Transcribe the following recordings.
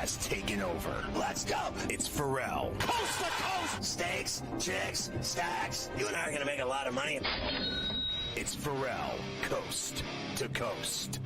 has taken over. Let's go. It's Ferrall. Coast to coast. Steaks, chicks, stacks. You and I are going to make a lot of money. It's Ferrall, coast to coast.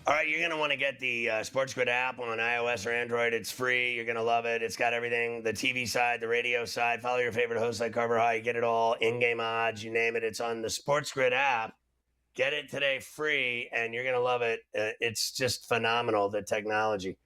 All right, you're going to want to get the SportsGrid app on iOS or Android. It's free. You're going to love it. It's got everything, the TV side, the radio side. Follow your favorite hosts like Carver High. You get it all, in-game odds, you name it. It's on the SportsGrid app. Get it today free, and you're going to love it. It's just phenomenal, the technology.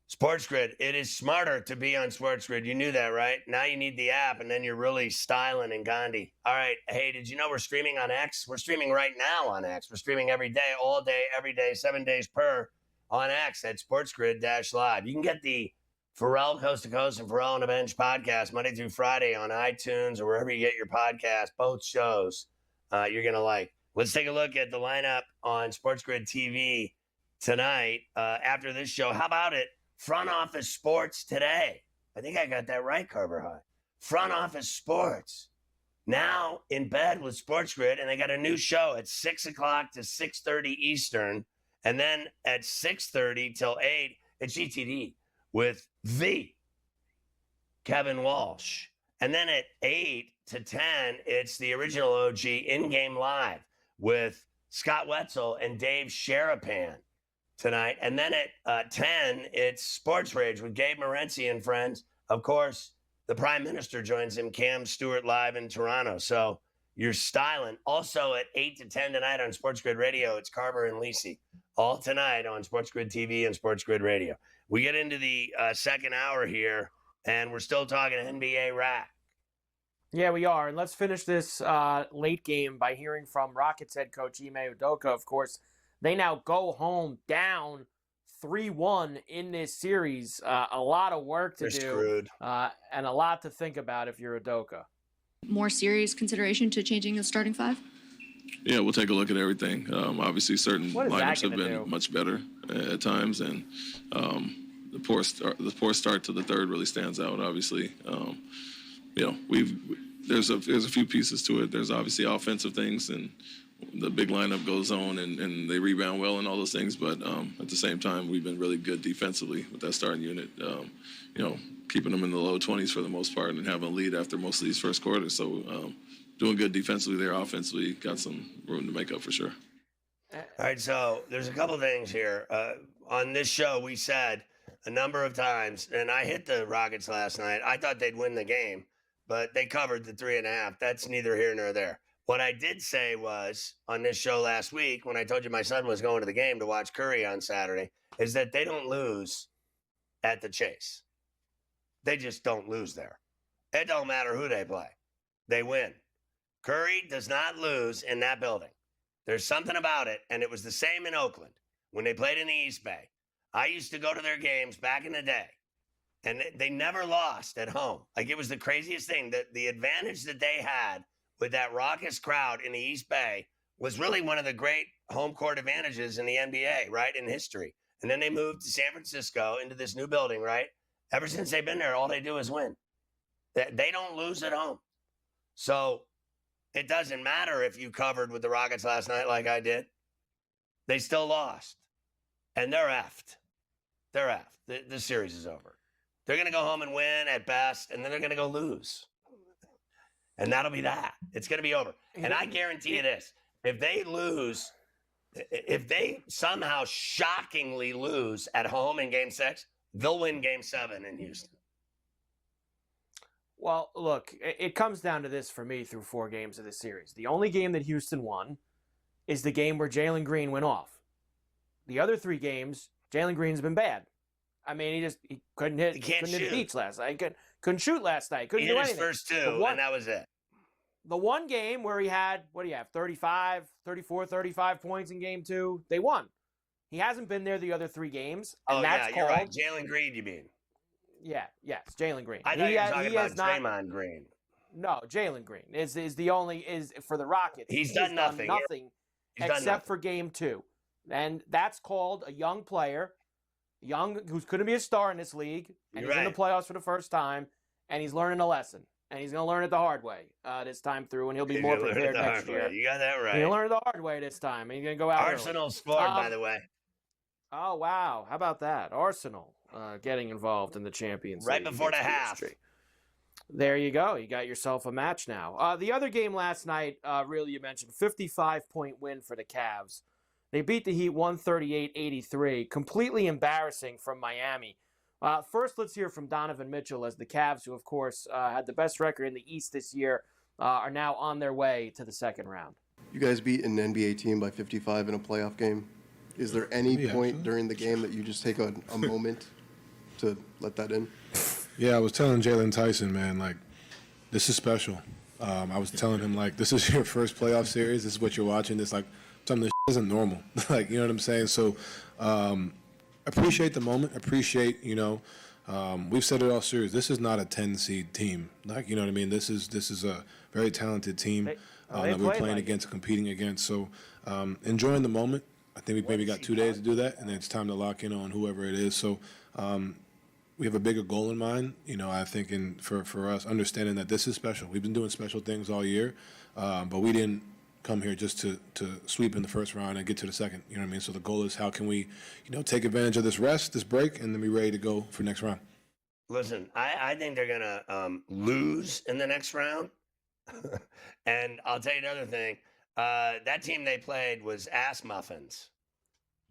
SportsGrid, it is smarter to be on SportsGrid. You knew that, right? Now you need the app, and then you're really styling and Gandhi. All right. Hey, did you know we're streaming on X? We're streaming right now on X. We're streaming every day, all day, every day, 7 days per on X at SportsGrid-Live. You can get the Ferrall Coast to Coast and Ferrall on the Bench podcast Monday through Friday on iTunes or wherever you get your podcast. Both shows you're going to like. Let's take a look at the lineup on SportsGrid TV tonight after this show. How about it? Front Office Sports today. I think I got that right, Carver High. Front Office Sports. Now in bed with SportsGrid, and they got a new show at 6 o'clock to 6:30 Eastern, and then at 6:30 till 8 at GTD with the Kevin Walsh. And then at 8 to 10, it's the original OG In-Game Live with Scott Wetzel and Dave Sharapan tonight. And then at 10, it's Sports Rage with Gabe Morency and friends. Of course, the Prime Minister joins him, Cam Stewart, live in Toronto. So you're styling. Also at 8 to 10 tonight on SportsGrid Radio, it's Carver and Lisi. All tonight on SportsGrid TV and SportsGrid Radio. We get into the second hour here, and we're still talking NBA Rack. Yeah, we are. And let's finish this late game by hearing from Rockets head coach Ime Udoka. Of course, they now go home down 3-1 in this series. A lot of work to do and a lot to think about if you're Udoka. More serious consideration to changing the starting five? Yeah, we'll take a look at everything. Obviously, certain lineups have been much better at times, and the poor start to the third really stands out. Obviously, there's a few pieces to it. There's obviously offensive things, and the big lineup goes on, and they rebound well and all those things. But at the same time, we've been really good defensively with that starting unit. Keeping them in the low 20s for the most part and having a lead after most of these first quarters. So doing good defensively there, offensively, got some room to make up for sure. All right, so there's a couple things here. On this show, we said a number of times, and I hit the Rockets last night. I thought they'd win the game, but they covered the 3.5. That's neither here nor there. What I did say was on this show last week, when I told you my son was going to the game to watch Curry on Saturday, is that they don't lose at the Chase. They just don't lose there. It don't matter who they play. They win. Curry does not lose in that building. There's something about it, and it was the same in Oakland when they played in the East Bay. I used to go to their games back in the day, and they never lost at home. Like, it was the craziest thing. That the advantage that they had with that raucous crowd in the East Bay was really one of the great home court advantages in the NBA, right, in history. And then they moved to San Francisco into this new building, right? Ever since they've been there, all they do is win. They don't lose at home. So it doesn't matter if you covered with the Rockets last night like I did. They still lost. And they're effed. They're effed. The series is over. They're going to go home and win at best, and then they're going to go lose. And that'll be that. It's going to be over. And I guarantee you this. If they somehow shockingly lose at home in Game 6, they'll win Game 7 in Houston. Well, look, it comes down to this for me through 4 games of this series. The only game that Houston won is the game where Jalen Green went off. The other 3 games, Jalen Green's been bad. I mean, he couldn't hit the beach last night. Couldn't shoot last night. Couldn't do anything. He hit his first 2, and that was it. The one game where he had, 34, 35 points in Game 2, they won. He hasn't been there the other 3 games. And you're right. Jalen Green, you mean? Yeah, yes, Jalen Green. I thought you were talking about Draymond Green. No, Jalen Green is the only for the Rockets. He's done nothing. Except for Game 2. And that's called a young player, who's going to be a star in this league, and he's in the playoffs for the first time, and he's learning a lesson. And he's going to learn it the hard way this time through, and he'll be more prepared next year. You got that right. He'll learn it the hard way this time. And he's going to go out Arsenal scored, by the way. Oh, wow. How about that? Arsenal getting involved in the Champions League. Right before the half. There you go. You got yourself a match now. The other game last night, really, you mentioned, 55-point win for the Cavs. They beat the Heat 138-83. Completely embarrassing from Miami. First, let's hear from Donovan Mitchell as the Cavs, who, of course, had the best record in the East this year, are now on their way to the second round. You guys beat an NBA team by 55 in a playoff game. Is there any point during the game that you just take a moment to let that in? Yeah, I was telling Jalen Tyson, man, like, this is special. I was telling him, like, this is your first playoff series. This is what you're watching. It's like, some of this isn't normal. Like, you know what I'm saying? So, appreciate the moment. Appreciate, we've said it all series. This is not a 10-seed team. Like, you know what I mean? This is a very talented team that we're playing against, competing against. So, enjoying the moment. I think we maybe got 2 days to do that, and then it's time to lock in on whoever it is. So, we have a bigger goal in mind. I think for us, understanding that this is special. We've been doing special things all year, but we didn't come here just to sweep in the first round and get to the second. You know what I mean? So the goal is how can we, take advantage of this rest, this break, and then be ready to go for next round. Listen, I think they're going to lose in the next round. And I'll tell you another thing. That team they played was ass muffins.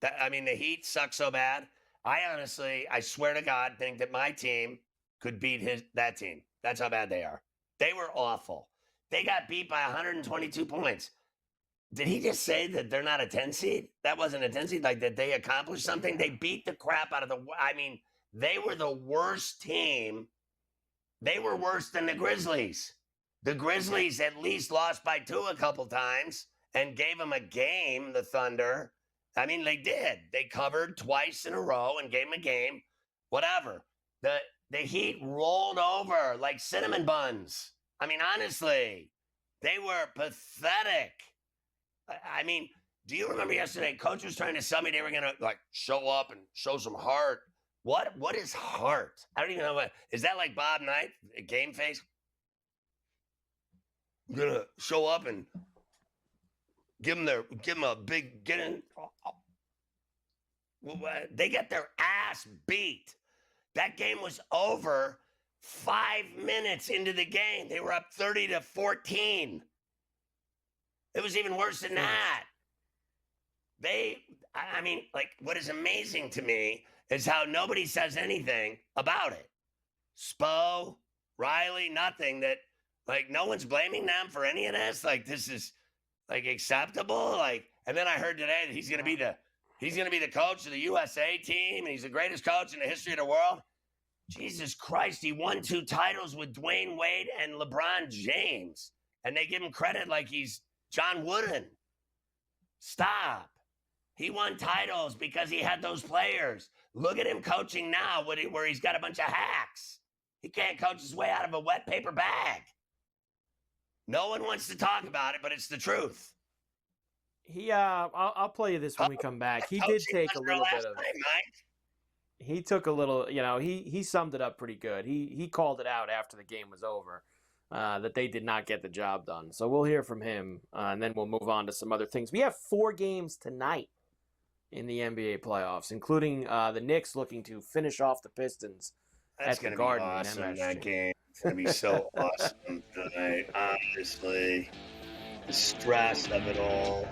The Heat suck so bad. I swear to God, think that my team could beat that team. That's how bad they are. They were awful. They got beat by 122 points. Did he just say that they're not a 10 seed? That wasn't a 10 seed, like that they accomplished something? They beat the crap out of they were the worst team. They were worse than the Grizzlies. The Grizzlies at least lost by 2 a couple times and gave them a game, the Thunder. They did. They covered twice in a row and gave them a game. Whatever. The Heat rolled over like cinnamon buns. Honestly, they were pathetic. Do you remember yesterday, Coach was trying to tell me they were going to, show up and show some heart. What is heart? I don't even know what. Is that like Bob Knight, game face? I'm going to show up and give them a big get in. They got their ass beat. That game was over 5 minutes into the game. They were up 30-14. It was even worse than that. What is amazing to me is how nobody says anything about it. Spo, Riley, nothing that, no one's blaming them for any of this. This is, acceptable. And then I heard today that he's going to be the coach of the USA team, and he's the greatest coach in the history of the world. Jesus Christ, he won 2 titles with Dwayne Wade and LeBron James. And they give him credit like he's John Wooden. Stop. He won titles because he had those players. Look at him coaching now where he's got a bunch of hacks. He can't coach his way out of a wet paper bag. No one wants to talk about it, but it's the truth. I'll play you this when we come back. He did take a little bit of... He took a little, he summed it up pretty good. He called it out after the game was over, that they did not get the job done. So we'll hear from him, and then we'll move on to some other things. We have 4 games tonight in the NBA playoffs, including the Knicks looking to finish off the Pistons at the Garden. That's going to be awesome, that game. It's going to be so awesome tonight, honestly. The stress of it all.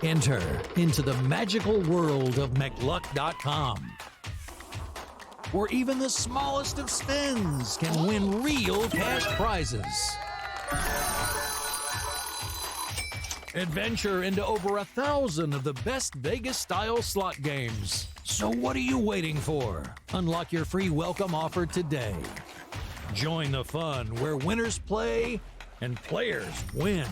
Enter into the magical world of McLuck.com, where even the smallest of spins can win real cash prizes. Adventure into over 1,000 of the best Vegas-style slot games. So what are you waiting for? Unlock your free welcome offer today. Join the fun where winners play and players win.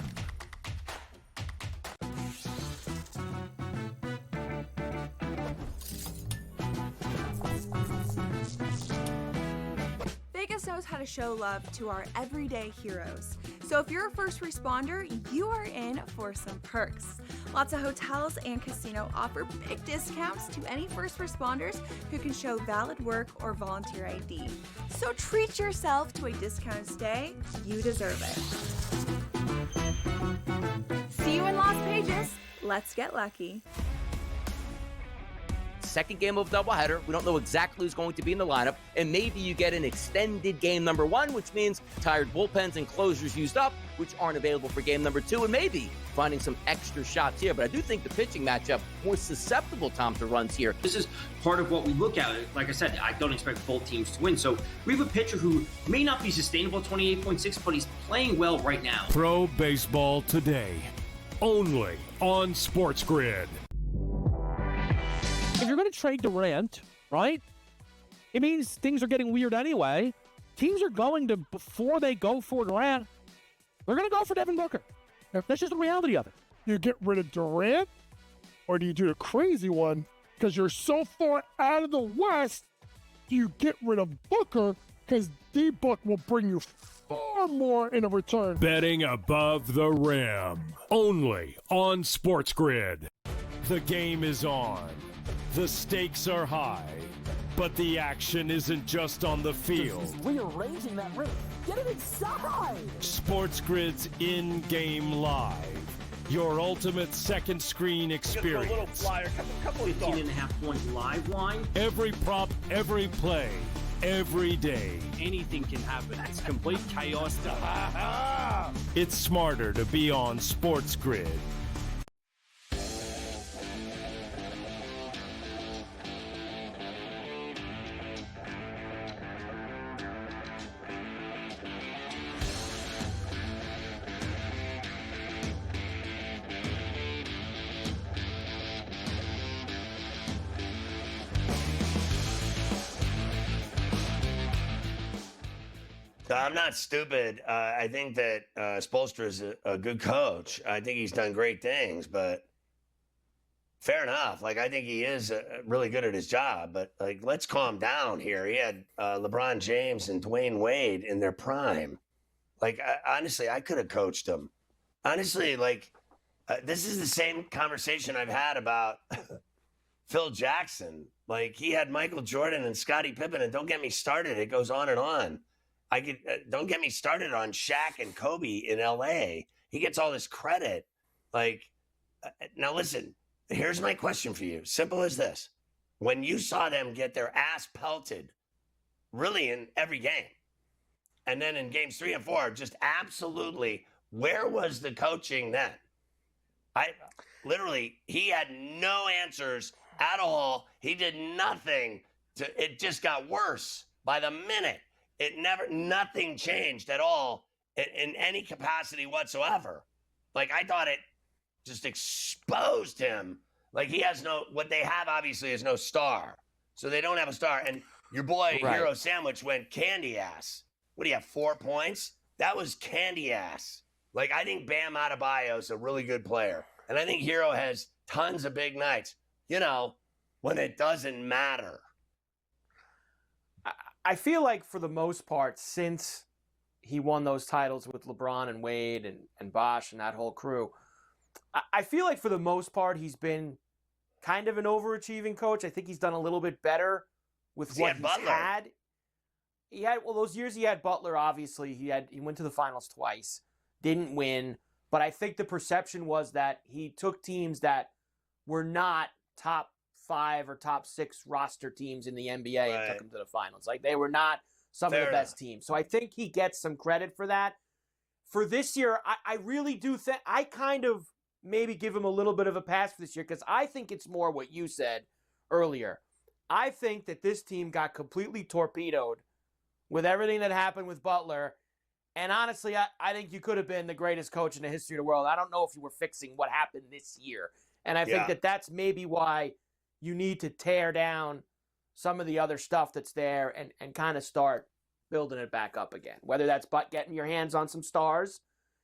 knows how to show love to our everyday heroes. So if you're a first responder, you are in for some perks. Lots of hotels and casino offer big discounts to any first responders who can show valid work or volunteer ID. So treat yourself to a discounted stay. You deserve it. See you in Las Vegas. Let's get lucky. Second game of doubleheader. We don't know exactly who's going to be in the lineup, and maybe you get an extended game number 1, which means tired bullpens and closers used up, which aren't available for game number 2, and maybe finding some extra shots here. But I do think the pitching matchup more susceptible, Tom, to runs here. This is part of what we look at. Like I said, I don't expect both teams to win. So we have a pitcher who may not be sustainable at 28.6, but he's playing well right now. Pro Baseball Today, only on SportsGrid. If you're going to trade Durant, right, it means things are getting weird anyway. Teams are going to, before they go for Durant, they're going to go for Devin Booker. That's just the reality of it. You get rid of Durant, or do you do the crazy one? Because you're so far out of the West, do you get rid of Booker? Because D-Book will bring you far more in a return. Betting above the rim, only on SportsGrid. The game is on. The stakes are high, but the action isn't just on the field. He's rearranging that rim. Get it inside! SportsGrid's in-game live. Your ultimate second screen experience. A little flyer, couple 18.5 point live line. Every prop, every play, every day. Anything can happen. It's complete chaos. It's smarter to be on SportsGrid. I'm not stupid. I think that Spoelstra is a good coach. I think he's done great things, but fair enough. Like, I think he is really good at his job, but like, let's calm down here. He had LeBron James and Dwayne Wade in their prime. Like, honestly, I could have coached them. Honestly, like, this is the same conversation I've had about Phil Jackson. Like, he had Michael Jordan and Scottie Pippen, and don't get me started. It goes on and on. Don't get me started on Shaq and Kobe in LA. He gets all this credit. Like, now listen, here's my question for you. Simple as this. When you saw them get their ass pelted, really in every game, and then in games 3 and 4, just absolutely, where was the coaching then? He had no answers at all. He did nothing it just got worse by the minute. Nothing changed at all in any capacity whatsoever. Like, I thought it just exposed him. Like, what they have obviously is no star. So they don't have a star. And your boy, right, Hero Sandwich went candy ass. What do you have, 4 points? That was candy ass. Like, I think Bam Adebayo is a really good player. And I think Hero has tons of big nights, when it doesn't matter. I feel like for the most part, since he won those titles with LeBron and Wade and Bosh and that whole crew, I feel like for the most part, he's been kind of an overachieving coach. I think he's done a little bit better with what he's had. Those years he had Butler, obviously, he went to the finals twice, didn't win. But I think the perception was that he took teams that were not top 5 or top 6 roster teams in the NBA and took them to the finals. Like, they were not some of the best teams. So I think he gets some credit for that. For this year, I really do think I kind of maybe give him a little bit of a pass for this year, because I think it's more what you said earlier. I think that this team got completely torpedoed with everything that happened with Butler. And honestly, I think you could have been the greatest coach in the history of the world. I don't know if you were fixing what happened this year. And I think that that's maybe why you need to tear down some of the other stuff that's there and kind of start building it back up again. Whether that's getting your hands on some stars,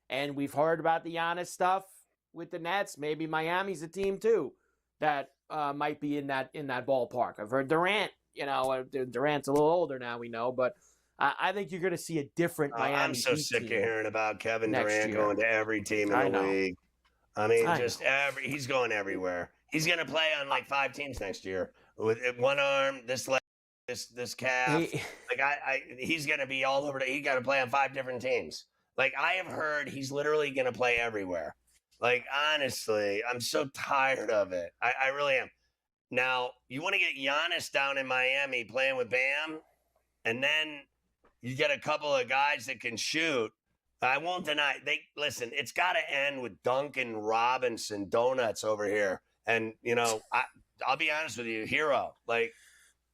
and we've heard about the Giannis stuff with the Nets. Maybe Miami's a team too that might be in that ballpark. I've heard Durant. Durant's a little older now, we know, but I think you're going to see a different Miami I'm so Heat sick of team hearing about Kevin next Durant year. going to every team in the league. I mean, he's going everywhere. He's going to play on like 5 teams next year with one arm, this leg, this calf. He's going to be all over. He got to play on 5 different teams. Like, I have heard he's literally going to play everywhere. Like, honestly, I'm so tired of it. I really am. Now, you want to get Giannis down in Miami playing with Bam, and then you get a couple of guys that can shoot. I won't deny. Listen, it's got to end with Duncan Robinson donuts over here. And, I'll be honest with you, Hero. Like,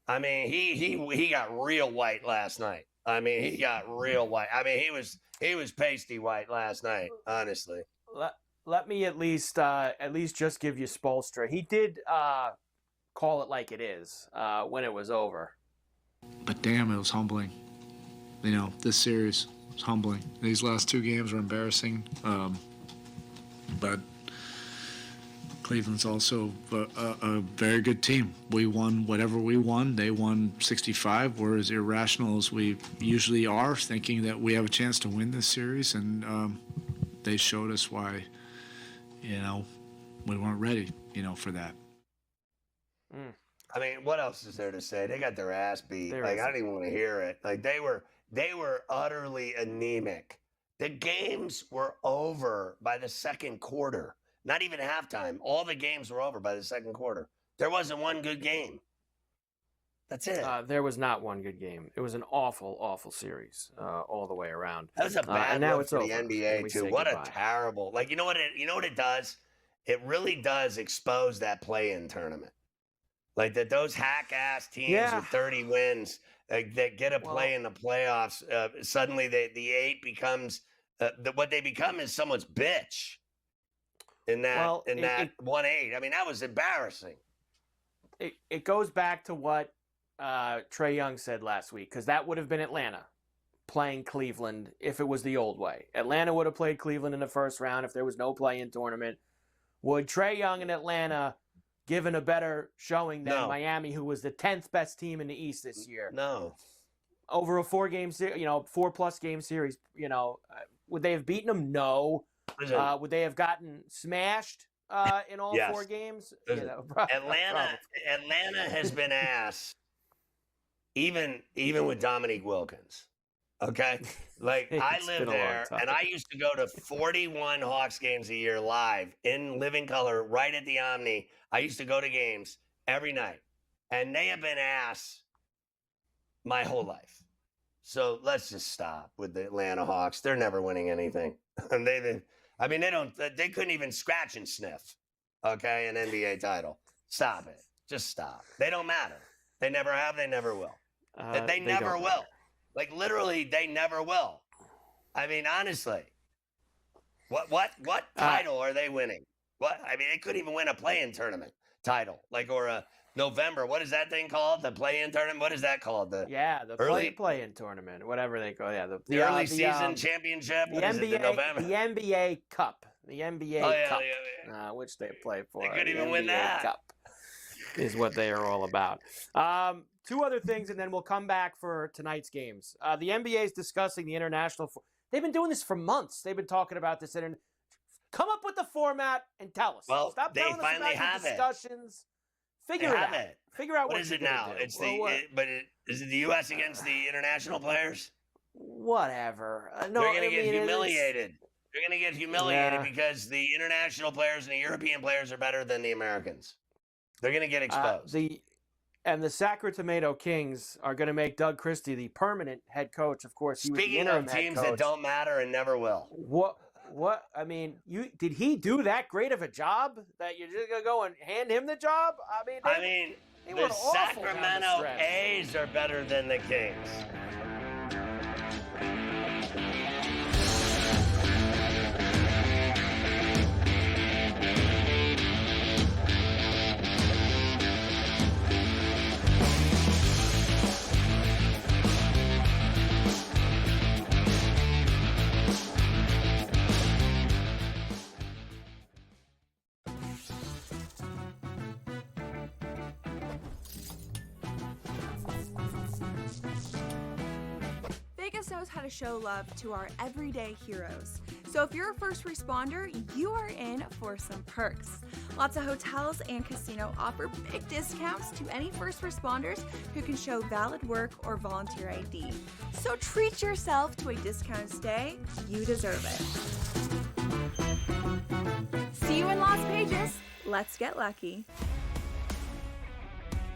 I mean, he got real white last night. I mean, he got real white. I mean, he was pasty white last night, honestly. Let me at least just give you Spoelstra. He did call it like it is when it was over. But damn, it was humbling. This series was humbling. These last 2 games were embarrassing. But Cleveland's also a very good team. We won whatever we won. They won 65. We're as irrational as we usually are, thinking that we have a chance to win this series. And they showed us why, we weren't ready, for that. I mean, what else is there to say? They got their ass beat. I don't even want to hear it. Like, they were utterly anemic. The games were over by the second quarter. Not even halftime. All the games were over by the second quarter. There wasn't one good game. That's it. There was not one good game. It was an awful, awful series all the way around. That was a bad look for the NBA too. What a terrible! Like, you know what it does? It really does expose that play-in tournament. Like those hack-ass teams with 30 wins that get a play in the playoffs. Suddenly, the 8 becomes what they become is someone's bitch. In that 1-8, I mean, that was embarrassing. It goes back to what Trae Young said last week, because that would have been Atlanta playing Cleveland if it was the old way. Atlanta would have played Cleveland in the first round if there was no play-in tournament. Would Trae Young and Atlanta given a better showing than Miami, who was the 10th best team in the East this year? No. Over a 4-game series, 4+ game series, would they have beaten them? No. Would they have gotten smashed in all 4 games? Atlanta has been ass, even with Dominique Wilkins. Okay, like I live there, and I used to go to 41 Hawks games a year live in living color, right at the Omni. I used to go to games every night, and they have been ass my whole life. So let's just stop with the Atlanta Hawks. They're never winning anything, and they couldn't even scratch and sniff, an NBA title. Stop it. Just stop. They don't matter. They never have. They never will. They never will. Like, literally, they never will. I mean, honestly, what title are they winning? What? I mean, they couldn't even win a play-in tournament title, or a November. What is that thing called? The play-in tournament? What is that called? The early play-in tournament, whatever they call. Yeah, the early season championship. The NBA Cup. The NBA Cup, which they play for. They couldn't even win that. Cup is what they are all about. 2 other things, and then we'll come back for tonight's games. The NBA is discussing the international. They've been doing this for months. They've been talking about this. Come up with the format and tell us. Well, stop they telling finally us about have your discussions. Figure it out. Figure out what is it now? Do. It's is it the U.S. against the international players? Whatever. No, they're going to get humiliated. They're going to get humiliated because the international players and the European players are better than the Americans. They're going to get exposed. The Sacramento Kings are going to make Doug Christie the permanent head coach. Of course, he was the interim head coach. Speaking of teams that don't matter and never will. What? I mean, did he do that great of a job that you're just going to go and hand him the job? I mean, the Sacramento A's are better than the Kings. knows how to show love to our everyday heroes. So if you're a first responder, you are in for some perks. Lots of hotels and casino offer big discounts to any first responders who can show valid work or volunteer ID. So treat yourself to a discounted stay. You deserve it. See you in Las Vegas. Let's get lucky.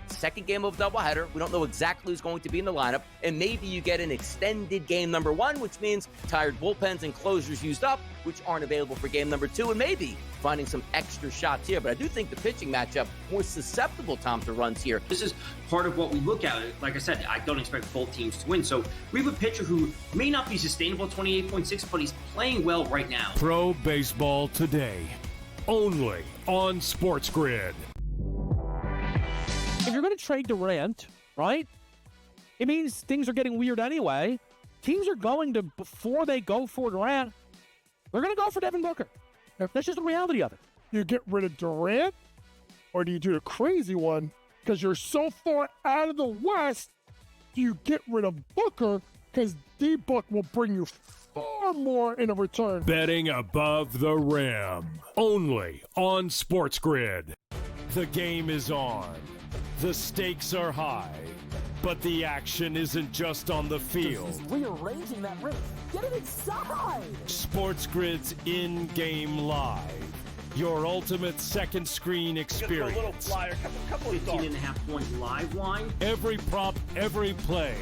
Second game of doubleheader. We don't know exactly who's going to be in the lineup, and maybe you get an extended game number one, which means tired bullpens and closers used up, which aren't available for game number two, and maybe finding some extra shots here. But I do think the pitching matchup more susceptible, Tom, to runs here. This is part of what we look at. Like I said, I don't expect both teams to win. So we have a pitcher who may not be sustainable at 28.6, but he's playing well right now. Pro Baseball Today, only on SportsGrid. If you're going to trade Durant, right, it means things are getting weird anyway. Teams are going to, before they go for Durant, they're going to go for Devin Booker. That's just the reality of it. You get rid of Durant, or do you do the crazy one? Because you're so far out of the West, do you get rid of Booker? Because D-Book will bring you far more in a return. Betting above the rim, only on SportsGrid. The game is on. The stakes are high, but the action isn't just on the field. He's rearranging that rim. Get it inside! SportsGrid's in-game live. Your ultimate second screen experience. A little flyer, couple 15.5 point live line. Every prop, every play,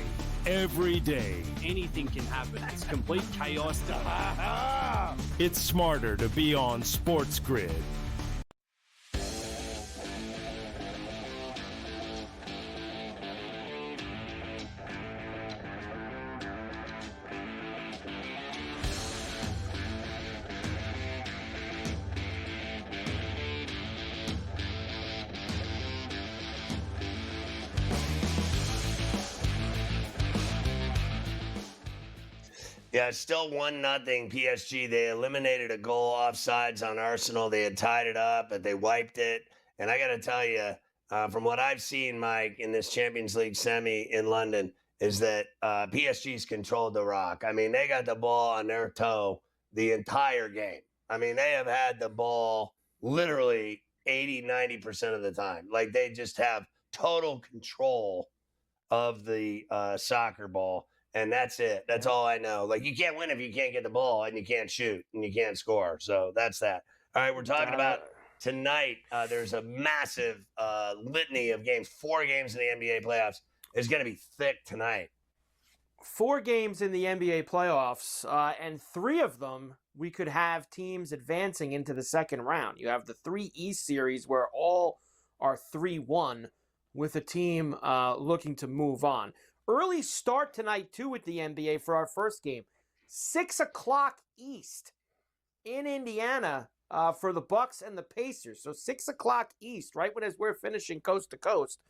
every day. Anything can happen. It's complete chaos. It's smarter to be on SportsGrid. Yeah, it's still 1-0 PSG. They eliminated a goal offsides on Arsenal. They had tied it up, but they wiped it. And I got to tell you, from what I've seen, Mike, in this Champions League semi in London, is that PSG's controlled the rock. I mean, they got the ball on their toe the entire game. I mean, they have had the ball literally 80, 90% of the time. Like, they just have total control of the soccer ball. And that's it. That's all I know. Like, you can't win if you can't get the ball and you can't shoot and you can't score. So that's that. All right, we're talking about tonight. There's a massive litany of games. 4 games in the NBA playoffs. It's going to be thick tonight. 4 games in the NBA playoffs, and 3 of them we could have teams advancing into the second round. You have the 3 East series where all are 3-1 with a team looking to move on. Early start tonight, too, with the NBA for our first game. 6 o'clock East in Indiana for the Bucks and the Pacers. So 6 o'clock East, right when as we're finishing coast to coast,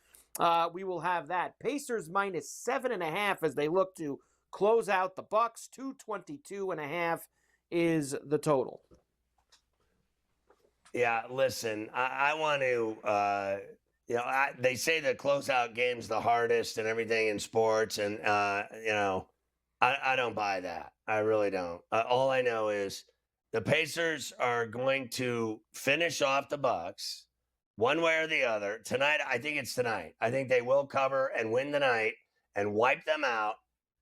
we will have that. Pacers minus 7.5 as they look to close out the Bucks. 222.5 is the total. Yeah, listen, I want to... they say the closeout game's the hardest and everything in sports, and, I don't buy that. I really don't. All I know is the Pacers are going to finish off the Bucks one way or the other. Tonight, I think it's tonight. I think they will cover and win the night and wipe them out.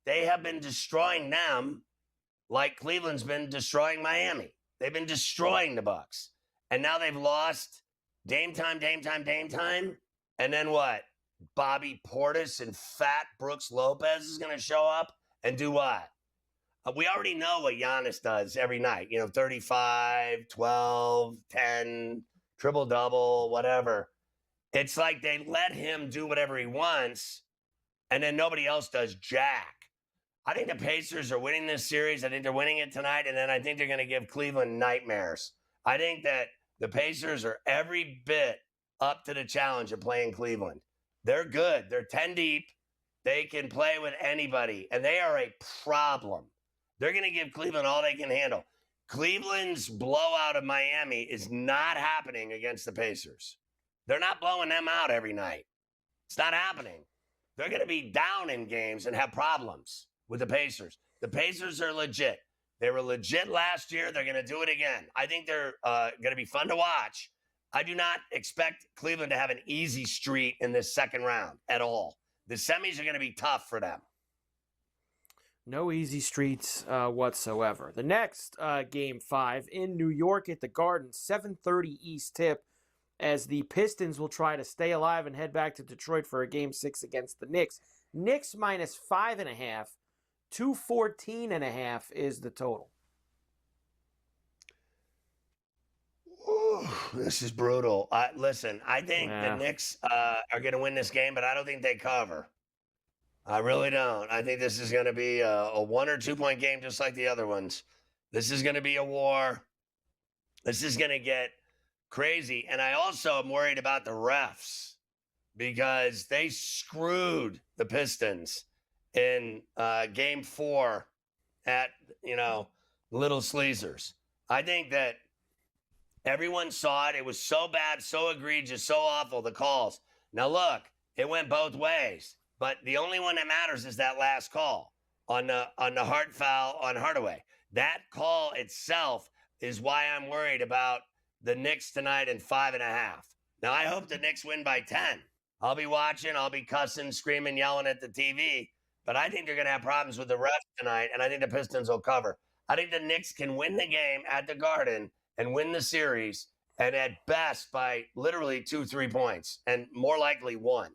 They have been destroying them like Cleveland's been destroying Miami. They've been destroying the Bucks. And now they've lost Dame time. And then what? Bobby Portis and fat Brooks Lopez is going to show up and do what? We already know what Giannis does every night. 35, 12, 10, triple-double, whatever. It's like they let him do whatever he wants, and then nobody else does jack. I think the Pacers are winning this series. I think they're winning it tonight, and then I think they're going to give Cleveland nightmares. I think that the Pacers are every bit up to the challenge of playing Cleveland. They're good. They're 10 deep. They can play with anybody, and they are a problem. They're going to give Cleveland all they can handle. Cleveland's blowout of Miami is not happening against the Pacers. They're not blowing them out every night. It's not happening. They're going to be down in games and have problems with the Pacers. The Pacers are legit. They were legit last year. They're going to do it again. I think they're going to be fun to watch. I do not expect Cleveland to have an easy street in this second round at all. The semis are going to be tough for them. No easy streets whatsoever. The next Game 5 in New York at the Garden, 7:30 East tip, as the Pistons will try to stay alive and head back to Detroit for a Game 6 against the Knicks. Knicks minus 5.5, 214.5 is the total. Ooh, this is brutal. Listen, I think the Knicks are going to win this game, but I don't think they cover. I really don't. I think this is going to be a 1 or 2 point game just like the other ones. This is going to be a war. This is going to get crazy. And I also am worried about the refs because they screwed the Pistons in Game 4 at, Little Sleezers. I think that everyone saw it. It was so bad, so egregious, so awful, the calls. Now, look, it went both ways. But the only one that matters is that last call on the hard foul on Hardaway. That call itself is why I'm worried about the Knicks tonight in 5.5. Now, I hope the Knicks win by 10. I'll be watching. I'll be cussing, screaming, yelling at the TV. But I think they're going to have problems with the refs tonight, and I think the Pistons will cover. I think the Knicks can win the game at the Garden and win the series, and at best by literally 2-3 points, and more likely 1.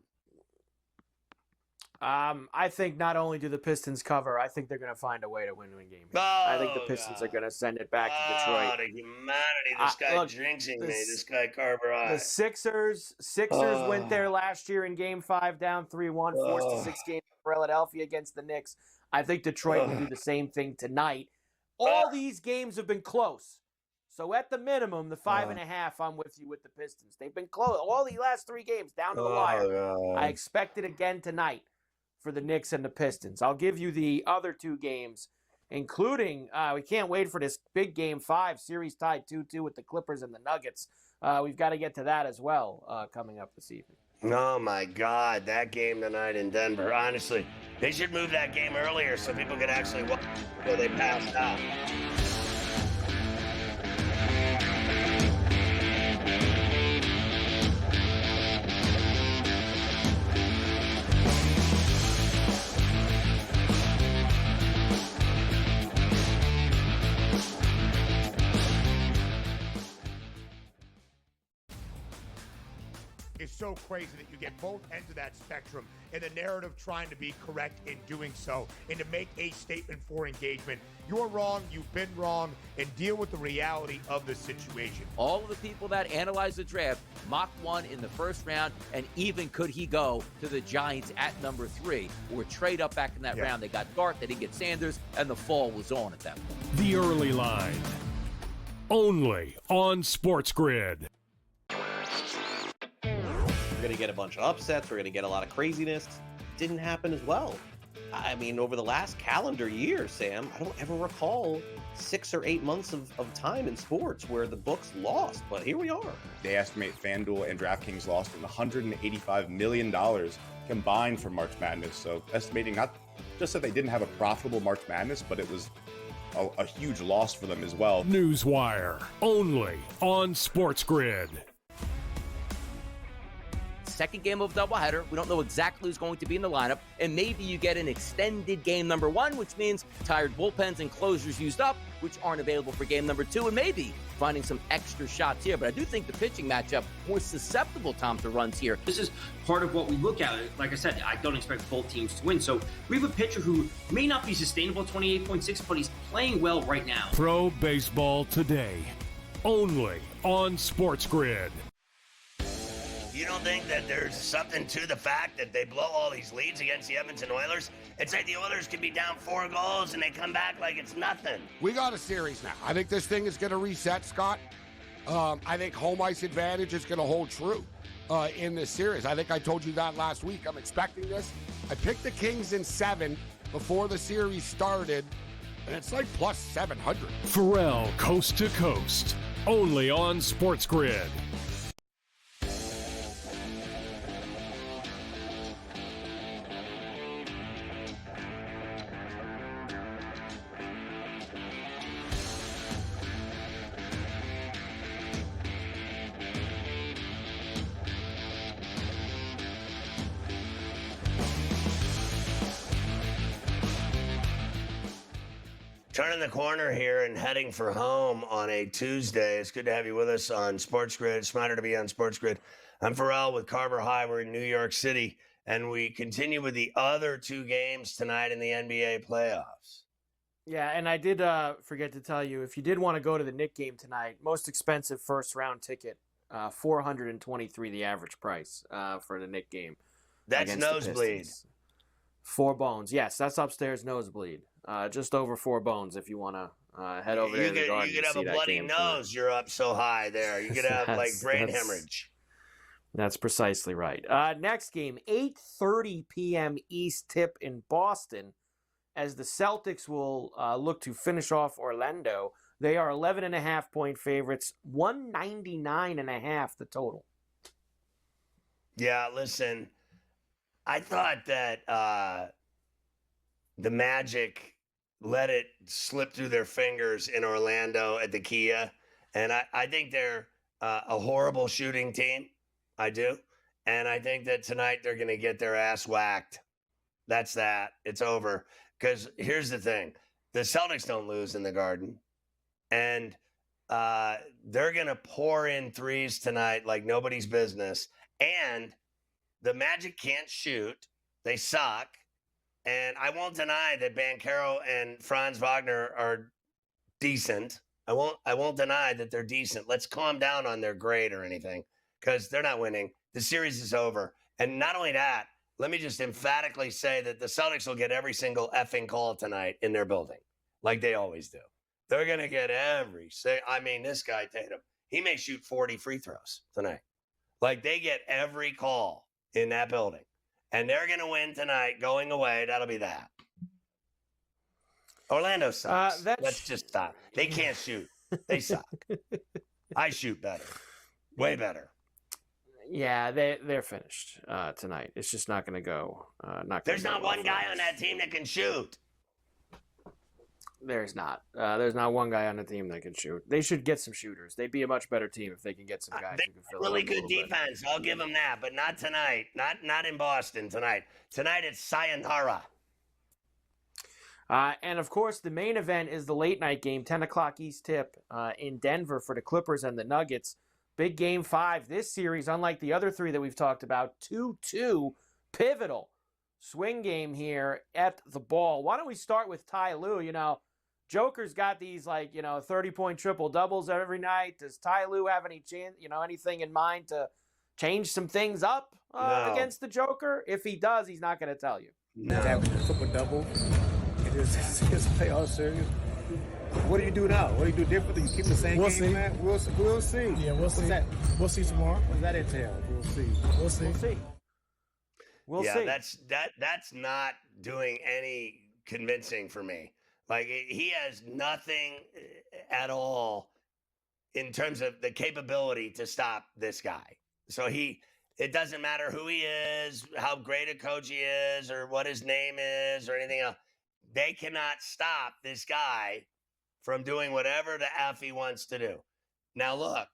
I think not only do the Pistons cover, I think they're going to find a way to win the game. I think the Pistons are going to send it back to Detroit. Oh, the humanity. This guy jinxing me. This guy Carver. The Sixers went there last year in Game 5, down 3-1, forced a 6-game Philadelphia against the Knicks. I think Detroit will do the same thing tonight. All these games have been close. So at the minimum, the 5.5, I'm with you with the Pistons. They've been close. All the last 3 games, down to the wire. I expect it again tonight for the Knicks and the Pistons. I'll give you the other 2 games, including, we can't wait for this big Game 5, series tied 2-2 with the Clippers and the Nuggets. We've got to get to that as well coming up this evening. Oh, my God, that game tonight in Denver. Honestly, they should move that game earlier so people could actually watch before they passed out. Is so crazy that you get both ends of that spectrum and the narrative trying to be correct in doing so and to make a statement for engagement. You're wrong, you've been wrong, and deal with the reality of the situation. All of the people that analyze the draft mock 1 in the first round, and even could he go to the Giants at number 3 or trade up back in that round. They got Dart, they didn't get Sanders, and the fall was on at that point. The early line, only on SportsGrid. We're going to get a bunch of upsets. We're going to get a lot of craziness. Didn't happen as well. I mean, over the last calendar year, Sam, I don't ever recall 6 or 8 months of time in sports where the books lost, but here we are. They estimate FanDuel and DraftKings lost $185 million combined for March Madness. So estimating not just that they didn't have a profitable March Madness, but it was a huge loss for them as well. Newswire, only on SportsGrid. Second game of doubleheader. We don't know exactly who's going to be in the lineup, and maybe you get an extended game number 1, which means tired bullpens and closers used up, which aren't available for game number 2, and maybe finding some extra shots here. But I do think the pitching matchup more susceptible, Tom, to runs here. This is part of what we look at. Like I said, I don't expect both teams to win. So we have a pitcher who may not be sustainable 28.6, but he's playing well right now. Pro Baseball Today, only on SportsGrid. You don't think that there's something to the fact that they blow all these leads against the Edmonton Oilers? It's like the Oilers could be down 4 goals and they come back like it's nothing. We got a series now. I think this thing is going to reset, Scott. I think home ice advantage is going to hold true in this series. I think I told you that last week. I'm expecting this. I picked the Kings in 7 before the series started, and it's like plus 700. Ferrall coast to coast, only on SportsGrid. Turning the corner here and heading for home on a Tuesday. It's good to have you with us on SportsGrid. It's smarter to be on SportsGrid. I'm Ferrall with Carver High. We're in New York City, and we continue with the other two games tonight in the NBA playoffs. Yeah, and I did forget to tell you, if you did want to go to the Knick game tonight, most expensive first-round ticket, $423 the average price for the Knick game. That's nosebleed. 4 bones. Yes, that's upstairs nosebleed. Just over 4 bones if you want to head over there to the Garden. You could have a bloody nose. You're up so high there. You could have like brain hemorrhage. That's precisely right. Next game, 8:30 p.m. East tip in Boston, as the Celtics will look to finish off Orlando. They are 11.5-point favorites, 199.5 the total. Yeah, listen, I thought that the Magic let it slip through their fingers in Orlando at the Kia, and I think they're a horrible shooting team. I do. And I think that tonight they're going to get their ass whacked. That's that. It's over. Because here's the thing. The Celtics don't lose in the Garden. And they're going to pour in threes tonight like nobody's business. And the Magic can't shoot. They suck. And I won't deny that Banchero and Franz Wagner are decent. I won't deny that they're decent. Let's calm down on their grade or anything, because they're not winning. The series is over. And not only that, let me just emphatically say that the Celtics will get every single effing call tonight in their building, like they always do. They're going to get this guy, Tatum, he may shoot 40 free throws tonight. Like, they get every call in that building. And they're going to win tonight going away. That'll be that. Orlando sucks. Let's just stop. They can't shoot. They suck. I shoot better. Way better. Yeah, they're finished tonight. It's just not going to go. There's not one guy on that team that can shoot. There's not. There's not one guy on the team that can shoot. They should get some shooters. They'd be a much better team if they can get some guys who can fill it up Really a good little bit. defense. I'll give them that, but not tonight. Not in Boston tonight. Tonight it's sayonara. And of course, the main event is the late night game, 10 o'clock East tip in Denver for the Clippers and the Nuggets. Big game 5. This series, unlike the other 3 that we've talked about, 2-2, pivotal swing game here at the ball. Why don't we start with Ty Lue? Joker's got these 30-point triple doubles every night. Does Ty Lue have any chance, anything in mind to change some things up against the Joker? If he does, he's not going to tell you. No. Having a triple double in his playoff series. What do you do now? What do you do differently? You keep the same game plan? We'll see. Yeah, we'll see. We'll see tomorrow. What does that entail? We'll see. We'll see. We'll see. That's not doing any convincing for me. Like, he has nothing at all in terms of the capability to stop this guy. So it doesn't matter who he is, how great a coach he is, or what his name is, or anything else. They cannot stop this guy from doing whatever the F he wants to do. Now, look,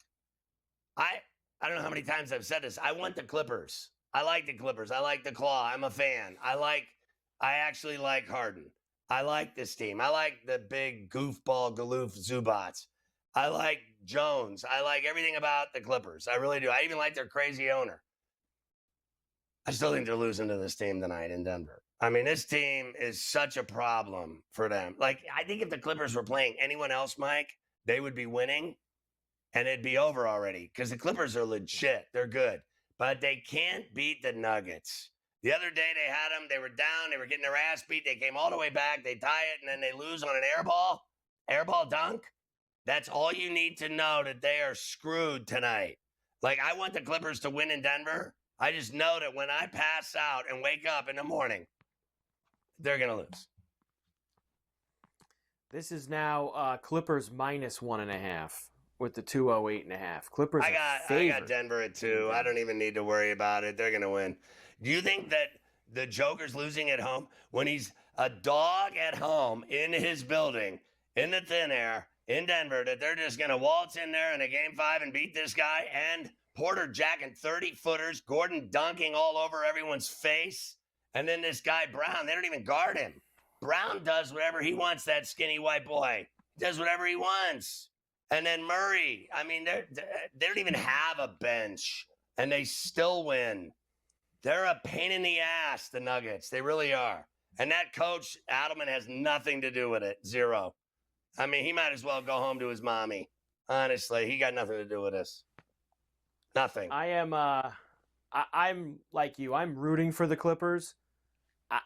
I don't know how many times I've said this. I want the Clippers. I like the Clippers. I like the Claw. I'm a fan. I actually like Harden. I like this team. I like the big goofball Galoof Zubats. I like Jones. I like everything about the Clippers. I really do. I even like their crazy owner. I still think they're losing to this team tonight in Denver. I mean, this team is such a problem for them. Like, I think if the Clippers were playing anyone else, Mike, they would be winning and it'd be over already, because the Clippers are legit. They're good, but they can't beat the Nuggets. The other day they had them. They were down. They were getting their ass beat. They came all the way back. They tie it, and then they lose on an airball dunk. That's all you need to know, that they are screwed tonight. Like, I want the Clippers to win in Denver. I just know that when I pass out and wake up in the morning, they're going to lose. This is now Clippers minus 1.5 with the 208.5. Clippers I got Denver at 2. I don't even need to worry about it. They're going to win. Do you think that the Joker's losing at home when he's a dog at home in his building in the thin air in Denver, that they're just going to waltz in there in a game 5 and beat this guy, and Porter jacking 30-footers, Gordon dunking all over everyone's face, and then this guy Brown, they don't even guard him. Brown does whatever he wants, that skinny white boy. He does whatever he wants. And then Murray, I mean, they don't even have a bench, and they still win. They're a pain in the ass, the Nuggets. They really are. And that coach, Adelman, has nothing to do with it. Zero. I mean, he might as well go home to his mommy. Honestly, he got nothing to do with this. Nothing. I'm like you. I'm rooting for the Clippers.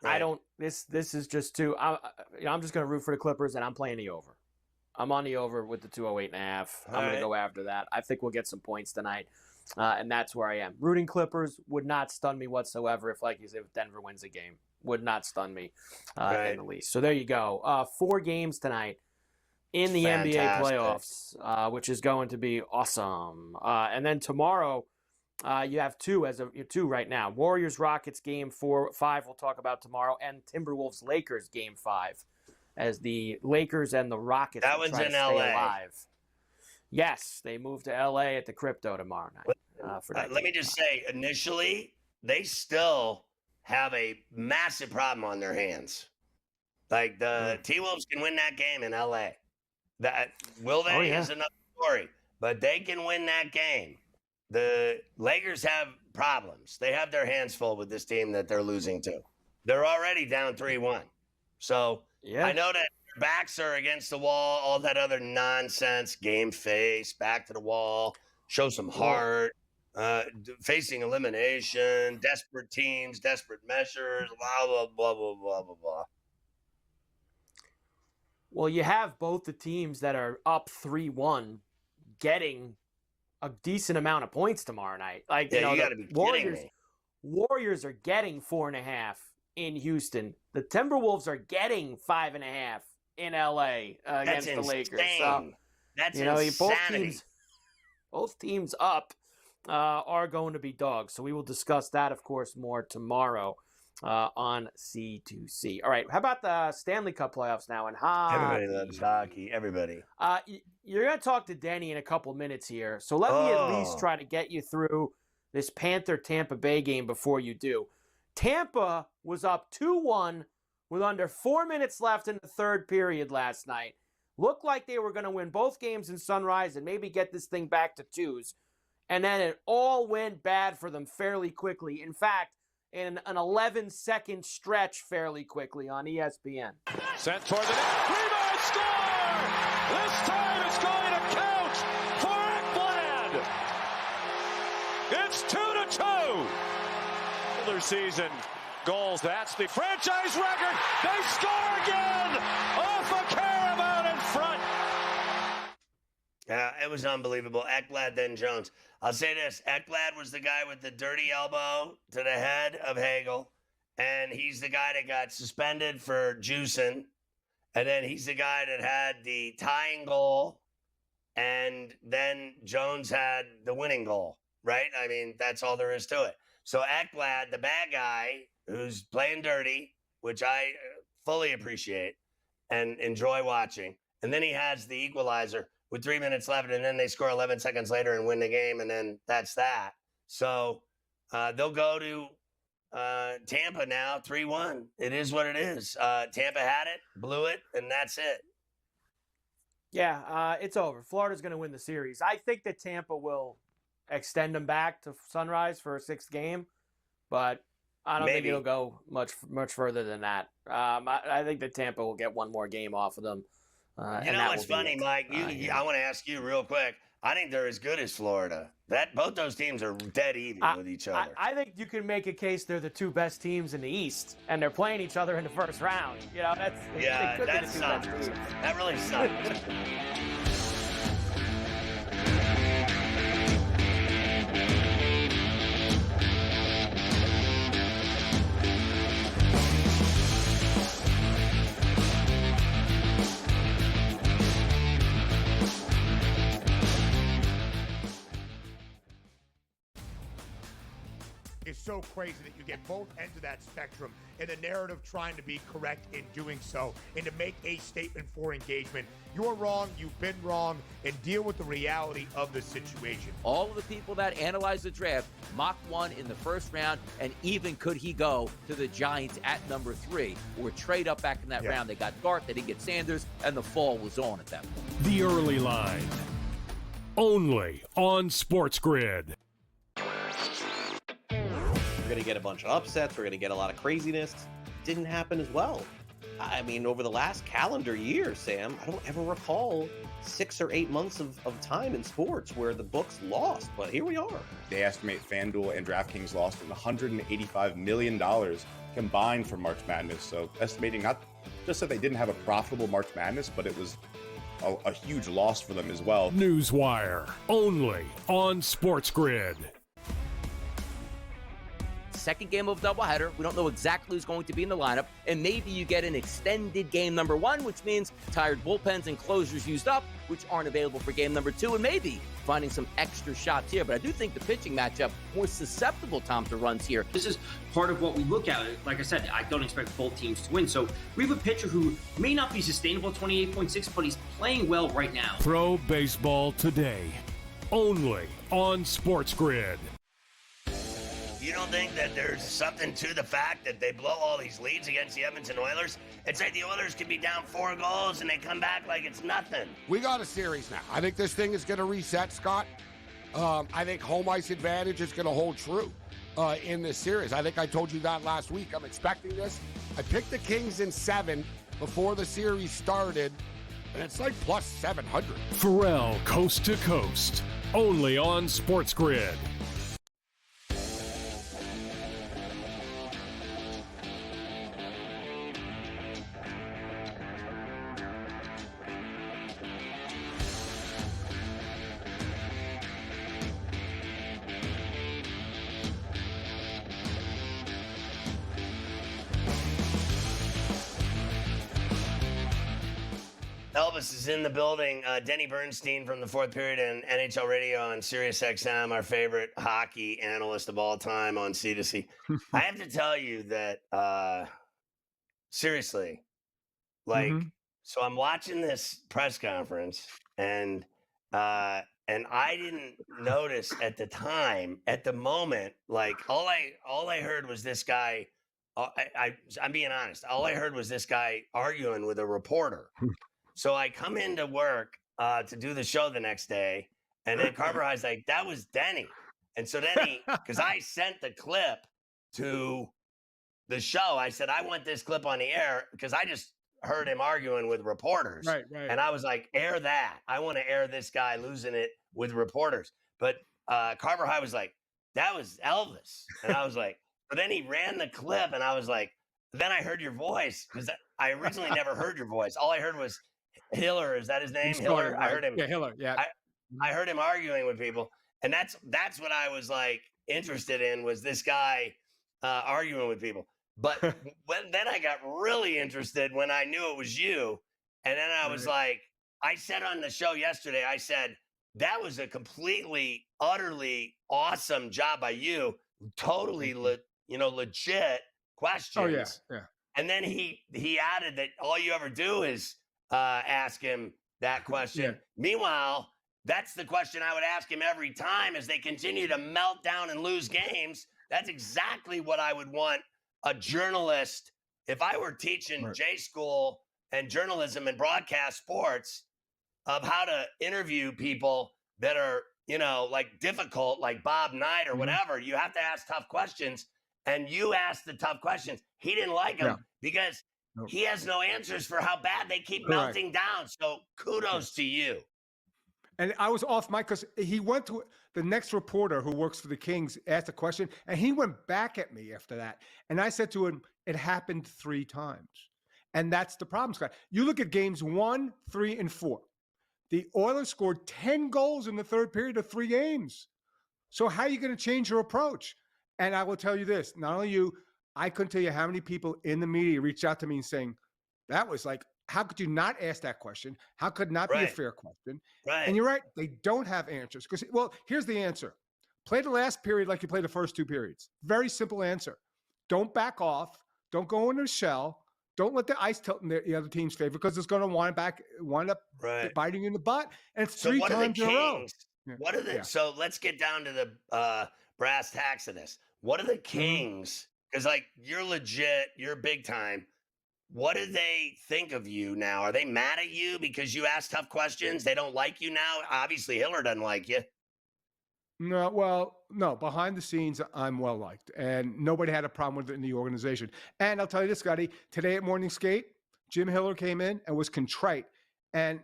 I don't. This is just too. I'm just going to root for the Clippers, and I'm playing the over. I'm on the over with the 208.5. I'm going to go after that. I think we'll get some points tonight, and that's where I am. Rooting Clippers would not stun me whatsoever if, like you said, if Denver wins a game. Would not stun me in the least. So there you go. 4 games tonight in the NBA playoffs, which is going to be awesome. And then tomorrow. You have 2 2 right now. Warriors-Rockets game 5 we'll talk about tomorrow, and Timberwolves-Lakers game 5 as the Lakers and the Rockets that one's in LA. Alive. Yes, they move to LA at the Crypto tomorrow night. Let me just say, initially, they still have a massive problem on their hands. Like the T-Wolves can win that game in LA. Will they is another story, but they can win that game. The Lakers have problems. They have their hands full with this team that they're losing to. They're already down 3-1. So I know that their backs are against the wall, all that other nonsense, game face, back to the wall, show some heart, facing elimination, desperate teams, desperate measures, blah, blah, blah, blah, blah, blah, blah. Well, you have both the teams that are up 3-1 getting a decent amount of points tomorrow night. Like, you gotta be kidding me. Warriors are getting 4.5 in Houston. The Timberwolves are getting 5.5 in LA against the Lakers. So, that's insanity. Both teams up are going to be dogs. So we will discuss that, of course, more tomorrow on C2C. All right, how about the Stanley Cup playoffs now? And everybody loves hockey. Everybody. You're going to talk to Denny in a couple minutes here, so let me at least try to get you through this Panther-Tampa Bay game before you do. Tampa was up 2-1 with under 4 minutes left in the third period last night. Looked like they were going to win both games in Sunrise and maybe get this thing back to 2s. And then it all went bad for them fairly quickly. In fact, in an 11-second stretch fairly quickly on ESPN. Sent toward the net. Rebound score! This time it's going to count for Ekblad! It's 2-2! Regular season goals. That's the franchise record. They score again off a Caravan in front. Yeah, it was unbelievable. Ekblad, then Jones. I'll say this. Ekblad was the guy with the dirty elbow to the head of Hagel, and he's the guy that got suspended for juicing, and then he's the guy that had the tying goal, and then Jones had the winning goal, right? I mean, that's all there is to it. So Ekblad, the bad guy who's playing dirty, which I fully appreciate and enjoy watching, and then he has the equalizer with 3 minutes left, and then they score 11 seconds later and win the game, and then that's that. So they'll go to Tampa now, 3-1. It is what it is. Tampa had it, blew it, and that's it. Yeah, it's over. Florida's going to win the series. I think that Tampa will extend them back to Sunrise for a 6th game, but I don't think it'll go much further than that. I think that Tampa will get one more game off of them. You know what's funny, Mike? I want to ask you real quick. I think they're as good as Florida. Both those teams are dead even with each other. I think you can make a case they're the 2 best teams in the East, and they're playing each other in the first round. You know, that sucks. That really sucks. is so crazy that you get both ends of that spectrum in the narrative trying to be correct in doing so and to make a statement for engagement. You're wrong, you've been wrong, and deal with the reality of the situation. All of the people that analyzed the draft mocked one in the first round, and even could he go to the Giants at number 3 or trade up back in that round. They got Dart, they didn't get Sanders, and the fall was on at that point. The Early Line, only on SportsGrid. We're going to get a bunch of upsets. We're going to get a lot of craziness. Didn't happen as well. I mean, over the last calendar year, Sam, I don't ever recall 6 or 8 months of time in sports where the books lost, but here we are. They estimate FanDuel and DraftKings lost $185 million combined for March Madness. So estimating not just that they didn't have a profitable March Madness, but it was a huge loss for them as well. Newswire, only on SportsGrid. Second game of doubleheader. We don't know exactly who's going to be in the lineup, and maybe you get an extended game number 1, which means tired bullpens and closers used up, which aren't available for game number 2, and maybe finding some extra shots here. But I do think the pitching matchup more susceptible, Tom, to runs here. This is part of what we look at. Like I said, I don't expect both teams to win. So we have a pitcher who may not be sustainable at 28.6, but he's playing well right now. Pro Baseball Today, only on SportsGrid. You don't think that there's something to the fact that they blow all these leads against the Edmonton Oilers? It's like the Oilers could be down 4 goals and they come back like it's nothing. We got a series now. I think this thing is going to reset, Scott. I think home ice advantage is going to hold true in this series. I think I told you that last week. I'm expecting this. I picked the Kings in 7 before the series started, and it's like plus 700. Ferrall coast to coast, only on SportsGrid. Elvis is in the building. Denny Bernstein from the Fourth Period and NHL Radio on SiriusXM, our favorite hockey analyst of all time on C2C. I have to tell you that, seriously, like, so I'm watching this press conference, and I didn't notice at the time, at the moment, like all I heard was this guy. I'm being honest. All I heard was this guy arguing with a reporter. So I come into work to do the show the next day, and then Carver High's like, that was Denny. And so then because I sent the clip to the show, I said, I want this clip on the air because I just heard him arguing with reporters. Right. And I was like, air that. I want to air this guy losing it with reporters. But Carver High was like, that was Elvis. And I was like, but then he ran the clip, and I was like, then I heard your voice because I originally never heard your voice. All I heard was Hiller, is that his name? Hiller. I heard him. Yeah, Hiller. Yeah. I heard him arguing with people, and that's what I was like interested in, was this guy arguing with people. But then I got really interested when I knew it was you, and then I was like, I said on the show yesterday, I said that was a completely, utterly awesome job by you, totally legit questions. Oh yeah. And then he added that all you ever do is ask him that question. Yeah. Meanwhile, that's the question I would ask him every time as they continue to melt down and lose games. That's exactly what I would want a journalist, if I were teaching J school and journalism and broadcast sports, of how to interview people that are, like difficult, like Bob Knight or whatever. You have to ask tough questions, and you asked the tough questions. He didn't like them because he has no answers for how bad they keep melting down. So kudos to you. And I was off mic because he went to the next reporter who works for the Kings, asked a question, and he went back at me after that. And I said to him, it happened 3 times. And that's the problem, Scott. You look at games 1, 3, and 4. The Oilers scored 10 goals in the third period of 3 games. So how are you going to change your approach? And I will tell you this, not only you, I couldn't tell you how many people in the media reached out to me and saying, that was like, how could you not ask that question? How could not be a fair question? Right. And you're right, they don't have answers. Because, well, here's the answer. Play the last period like you played the first 2 periods. Very simple answer. Don't back off. Don't go into a shell. Don't let the ice tilt in the other team's favor because it's going to wind up biting you in the butt. And it's 3 times in a row. What are the so let's get down to the brass tacks of this. What are the Kings? Because like you're legit, you're big time. What do they think of you now? Are they mad at you because you ask tough questions? They don't like you now? Obviously, Hiller doesn't like you. No. Behind the scenes, I'm well liked, and nobody had a problem with it in the organization. And I'll tell you this, Scotty. Today at morning skate, Jim Hiller came in and was contrite, and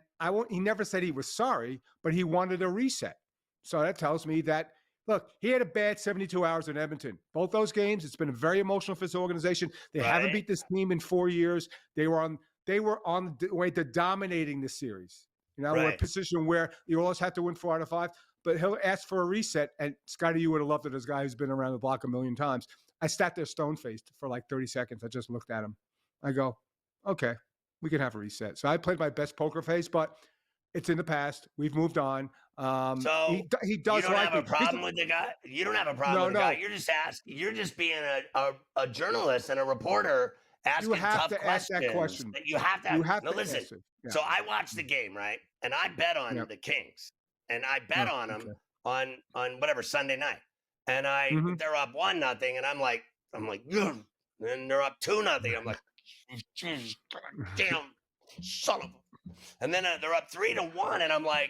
he never said he was sorry, but he wanted a reset. So that tells me that, look, he had a bad 72 hours in Edmonton. Both those games, it's been very emotional for this organization. They haven't beat this team in 4 years. They were on the way to dominating the series. We're in a position where you always have to win 4 out of 5. But he'll ask for a reset. And Scotty, you would have loved it as a guy who's been around the block a million times. I sat there stone-faced for like 30 seconds. I just looked at him. I go, okay, we can have a reset. So I played my best poker face, but it's in the past. We've moved on. So he does you don't like have a problem with the guy? You don't have a problem with the guy. You're just being a journalist and a reporter asking tough questions. Ask that question. You have to. Listen. Yeah. So I watched the game, right? And I bet on the Kings. And I bet on them on whatever Sunday night. And they're up 1-0, and I'm like, and they're up 2-0. I'm like, damn, son of a. And then they're up 3-1, and I'm like,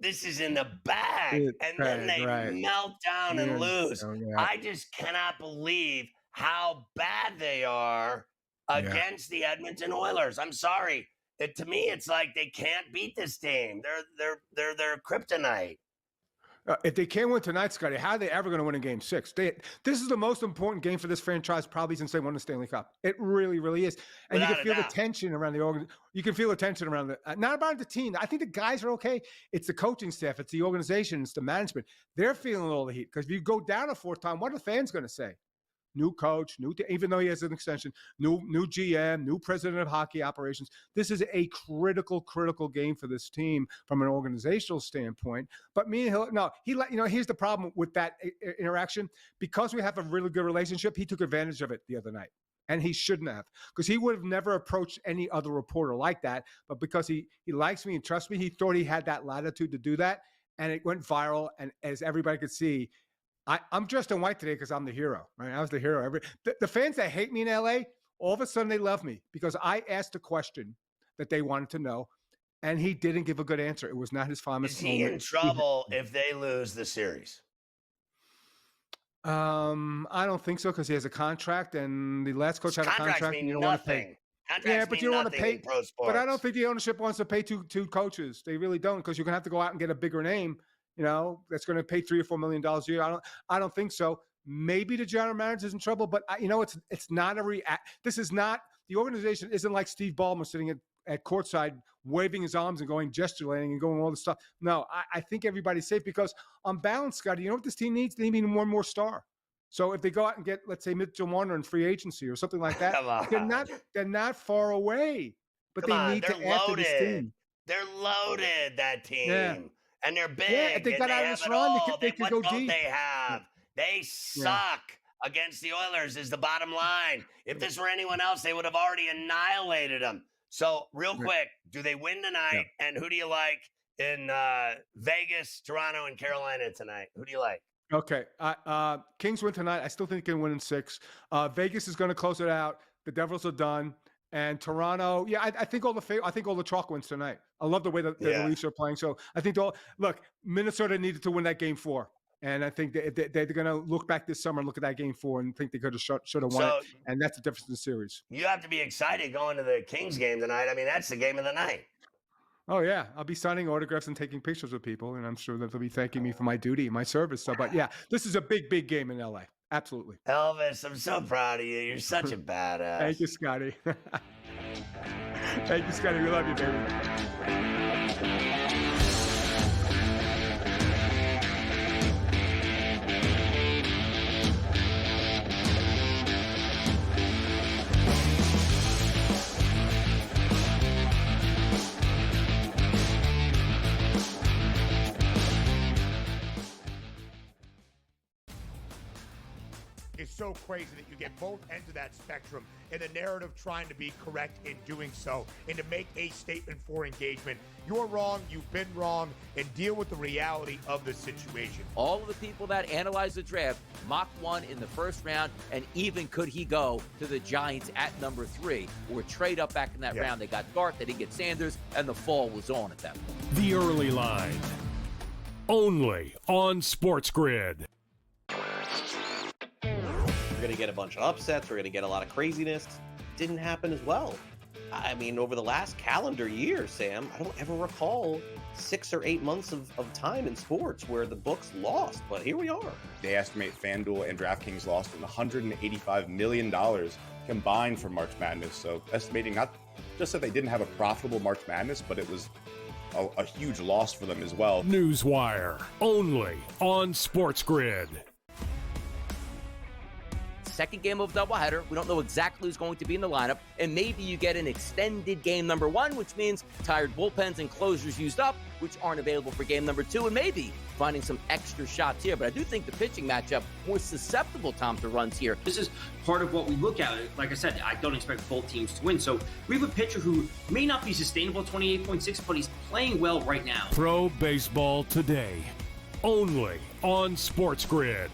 this is in the bag. And then they melt down and lose. Oh, yeah. I just cannot believe how bad they are against the Edmonton Oilers. I'm sorry. To me, it's like they can't beat this team. They're kryptonite. If they can't win tonight, Scotty, how are they ever going to win in Game 6? This is the most important game for this franchise probably since they won the Stanley Cup. It really, really is. And you can feel the tension around the organization. You can feel the tension around not about the team. I think the guys are okay. It's the coaching staff. It's the organization. It's the management. They're feeling all the heat because if you go down a 4th time, what are the fans going to say? New coach, even though he has an extension, new GM, new president of hockey operations. This is a critical game for this team from an organizational standpoint. But me and Hill, here's the problem with that interaction. Because we have a really good relationship, he took advantage of it the other night. And he shouldn't have, because he would have never approached any other reporter like that. But because he likes me and trusts me, he thought he had that latitude to do that. And it went viral. And as everybody could see, I'm dressed in white today because I'm the hero, right? I was the hero. The fans that hate me in LA, all of a sudden they love me because I asked a question that they wanted to know, and he didn't give a good answer. It was not his finest moment. Is he in trouble if they lose the series? I don't think so because he has a contract, and the last coach had a contract. And you don't want to pay. But you don't want to pay. But I don't think the ownership wants to pay two coaches. They really don't, because you're going to have to go out and get a bigger name. That's going to pay $3 or $4 million a year. I don't think so. Maybe the general manager is in trouble, but it's not this is not, the organization isn't like Steve Ballmer sitting at courtside, waving his arms and going gesticulating and going all this stuff. No, I think everybody's safe because on balance, Scotty, you know what this team needs? They need one more star. So if they go out and get, let's say, Mitchell Marner in free agency or something like that, they're not far away, but they need to add to this team. They're loaded, that team. Yeah. And they're big. Yeah, if they got out of this run, they could go deep. They suck against the Oilers is the bottom line. If this were anyone else, they would have already annihilated them. So real quick, do they win tonight? Yeah. And who do you like in Vegas, Toronto, and Carolina tonight? Who do you like? Okay. Kings win tonight. I still think they can win in 6. Vegas is going to close it out. The Devils are done. And Toronto, I think all the chalk wins tonight. I love the way that the Leafs are playing. So I think Minnesota needed to win that Game 4. And I think they're going to look back this summer and look at that Game 4 and think they could have should have won it. And that's the difference in the series. You have to be excited going to the Kings game tonight. I mean, that's the game of the night. Oh, yeah. I'll be signing autographs and taking pictures with people. And I'm sure that they'll be thanking me for my duty and my service. So, but yeah, this is a big game in LA. Absolutely. Elvis, I'm so proud of you. You're such a badass. Thank you, Scotty. Thank you, Scotty. We love you, baby. is so crazy that you get both ends of that spectrum in the narrative trying to be correct in doing so and to make a statement for engagement. You're wrong, you've been wrong, and deal with the reality of the situation. All of the people that analyze the draft mocked one in the first round, and even could he go to the Giants at number 3 or trade up back in that round. They got Dart, they didn't get Sanders, and the fall was on at that point. The early line. Only on SportsGrid. We're going to get a bunch of upsets. We're going to get a lot of craziness. Didn't happen as well. I mean, over the last calendar year, Sam, I don't ever recall 6 or 8 months of time in sports where the books lost, but here we are. They estimate FanDuel and DraftKings lost $185 million combined for March Madness. So estimating not just that they didn't have a profitable March Madness, but it was a huge loss for them as well. Newswire, only on SportsGrid. Second game of doubleheader. We don't know exactly who's going to be in the lineup, and maybe you get an extended game number 1, which means tired bullpens and closers used up, which aren't available for game number 2, and maybe finding some extra shots here. But I do think the pitching matchup more susceptible, Tom, to runs here. This is part of what we look at. Like I said, I don't expect both teams to win. So we have a pitcher who may not be sustainable 28.6, but he's playing well right now. Pro Baseball Today, only on SportsGrid.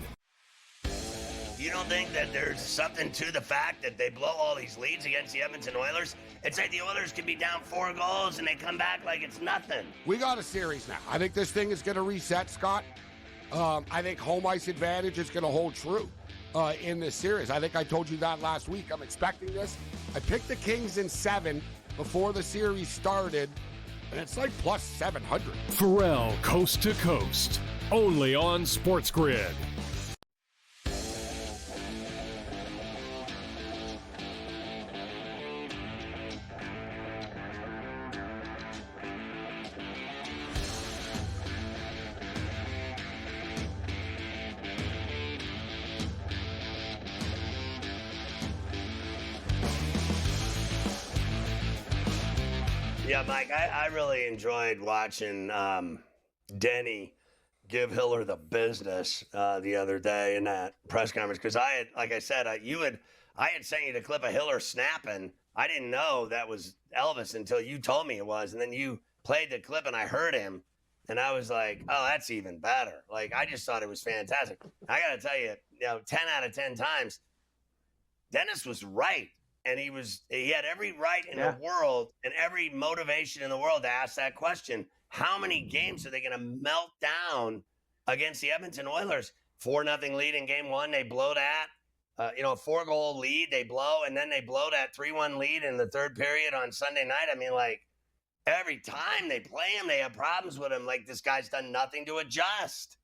You don't think that there's something to the fact that they blow all these leads against the Edmonton Oilers? It's like the Oilers could be down 4 goals and they come back like it's nothing. We got a series now. I think this thing is going to reset, Scott. I think home ice advantage is going to hold true in this series. I think I told you that last week. I'm expecting this. I picked the Kings in 7 before the series started, and it's like plus 700. Ferrall coast to coast, only on SportsGrid. Yeah, Mike, I really enjoyed watching Denny give Hiller the business the other day in that press conference because I had, like I said, I had sent you the clip of Hiller snapping. I didn't know that was Elvis until you told me it was, and then you played the clip and I heard him, and I was like, oh, that's even better. Like, I just thought it was fantastic. I got to tell you, 10 out of 10 times, Dennis was right. And he had every right in the world and every motivation in the world to ask that question. How many games are they going to melt down against the Edmonton Oilers? 4-0 lead in game 1, they blow that. A 4-goal lead, they blow, and then they blow that 3-1 lead in the third period on Sunday night. I mean, like, every time they play him, they have problems with him. Like, this guy's done nothing to adjust.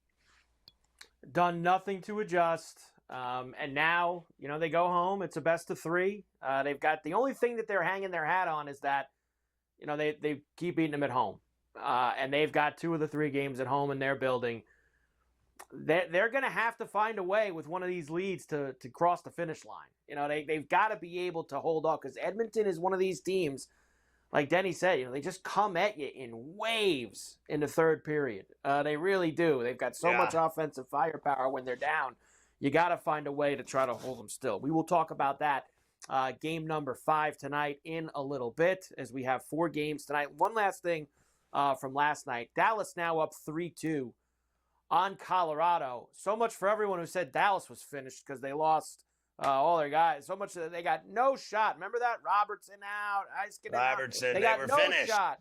Done nothing to adjust. And now, they go home. It's a best of 3. They've got the only thing that they're hanging their hat on is that, they keep beating them at home. And they've got 2 of the 3 games at home in their building. They're going to have to find a way with one of these leads to cross the finish line. They've got to be able to hold off because Edmonton is one of these teams, like Denny said, they just come at you in waves in the third period. They really do. They've got so much offensive firepower when they're down. You got to find a way to try to hold them still. We will talk about that game number 5 tonight in a little bit as we have 4 games tonight. One last thing from last night. Dallas now up 3-2 on Colorado. So much for everyone who said Dallas was finished because they lost all their guys. So much that they got no shot. Remember that? Robertson out. Robertson, they got were no finished. shot.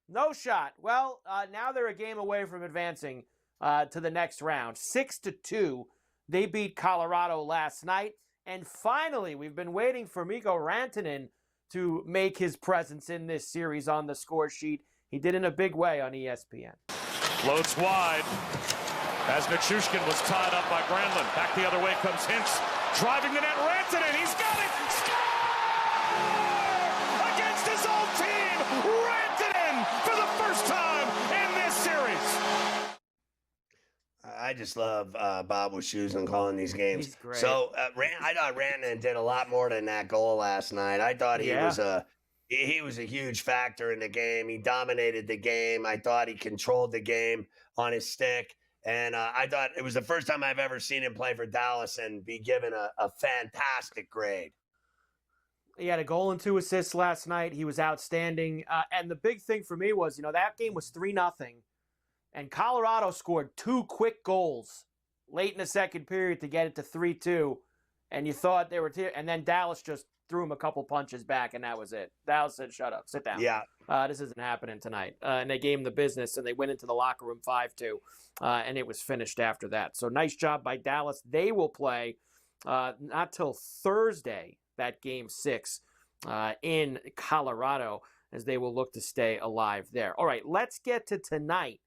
No shot. Well, now they're a game away from advancing to the next round. 6-2. They beat Colorado last night. And finally, we've been waiting for Mikko Rantanen to make his presence in this series on the score sheet. He did in a big way on ESPN. Floats wide as Nichushkin was tied up by Granlund. Back the other way comes Hintz, driving the net. Rantanen, he's got it! Score! Against his old team! Rantanen for the first time in this series! I just love Bob Wischusen calling these games. He's great. So I thought Rantanen did a lot more than that goal last night. I thought he was a huge factor in the game. He dominated the game. I thought he controlled the game on his stick. And I thought it was the first time I've ever seen him play for Dallas and be given a fantastic grade. He had a goal and 2 assists last night. He was outstanding. And the big thing for me was, that game was 3-0. And Colorado scored 2 quick goals late in the second period to get it to 3-2. And you thought they were and then Dallas just threw him a couple punches back, and that was it. Dallas said, shut up, sit down. Yeah. This isn't happening tonight. And they gave him the business, and they went into the locker room 5-2, and it was finished after that. So nice job by Dallas. They will play not till Thursday, that game 6 in Colorado, as they will look to stay alive there. All right, let's get to tonight.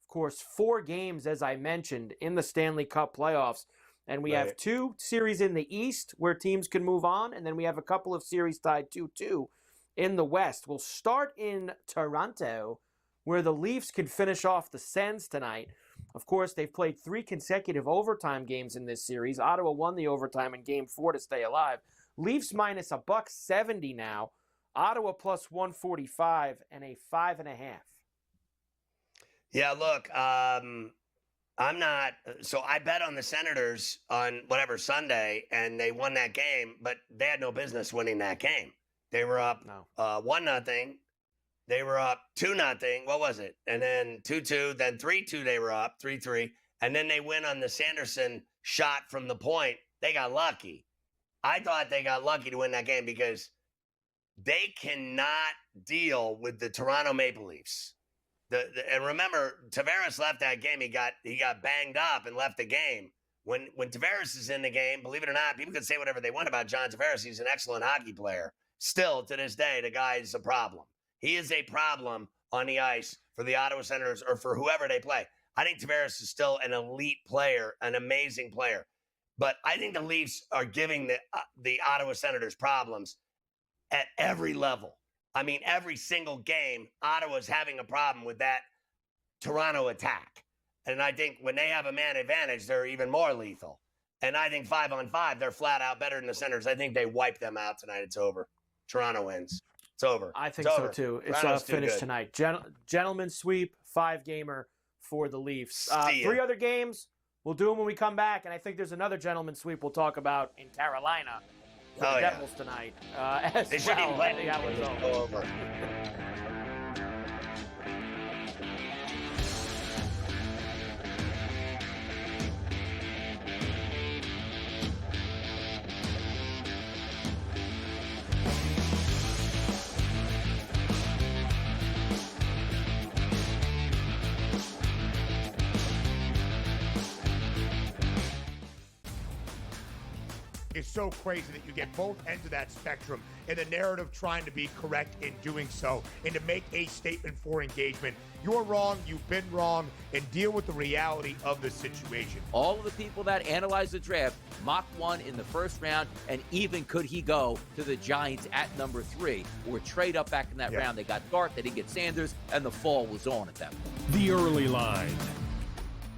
Of course, 4 games, as I mentioned, in the Stanley Cup playoffs. And we have 2 series in the East where teams can move on, and then we have a couple of series tied 2-2 in the West. We'll start in Toronto, where the Leafs can finish off the Sens tonight. Of course, they've played 3 consecutive overtime games in this series. Ottawa won the overtime in Game 4 to stay alive. Leafs minus $1.70 now. Ottawa plus 145 and a 5.5. Yeah, look, I'm not. So I bet on the Senators on Sunday, and they won that game, but they had no business winning that game. They were up 1-0. They were up 2-0. What was it? And then 2-2, then 3-2. They were up 3-3, and then they win on the Sanderson shot from the point. They got lucky. I thought they got lucky to win that game because they cannot deal with the Toronto Maple Leafs. And remember, Tavares left that game. He got banged up and left the game. When Tavares is in the game, believe it or not, people can say whatever they want about John Tavares. He's an excellent hockey player. Still, to this day, the guy is a problem. He is a problem on the ice for the Ottawa Senators or for whoever they play. I think Tavares is still an elite player, an amazing player. But I think the Leafs are giving the Ottawa Senators problems at every level. I mean, every single game, Ottawa's having a problem with that Toronto attack. And I think when they have a man advantage, they're even more lethal. And I think 5-on-5, they're flat out better than the Senators. I think they wipe them out tonight. It's over. Toronto wins. It's over. I think so, too. It's finished tonight. Gentleman sweep, 5-gamer for the Leafs. 3 other games. We'll do them when we come back. And I think there's another gentleman sweep we'll talk about in Carolina. The Devils tonight. They shouldn't even play. Go over. It's so crazy that you get both ends of that spectrum in the narrative trying to be correct in doing so and to make a statement for engagement. You're wrong, you've been wrong, and deal with the reality of the situation. All of the people that analyzed the draft mocked one in the first round, and even could he go to the Giants at number 3 or trade up back in that round. They got Gart, they didn't get Sanders, and the fall was on at that point. The Early Line,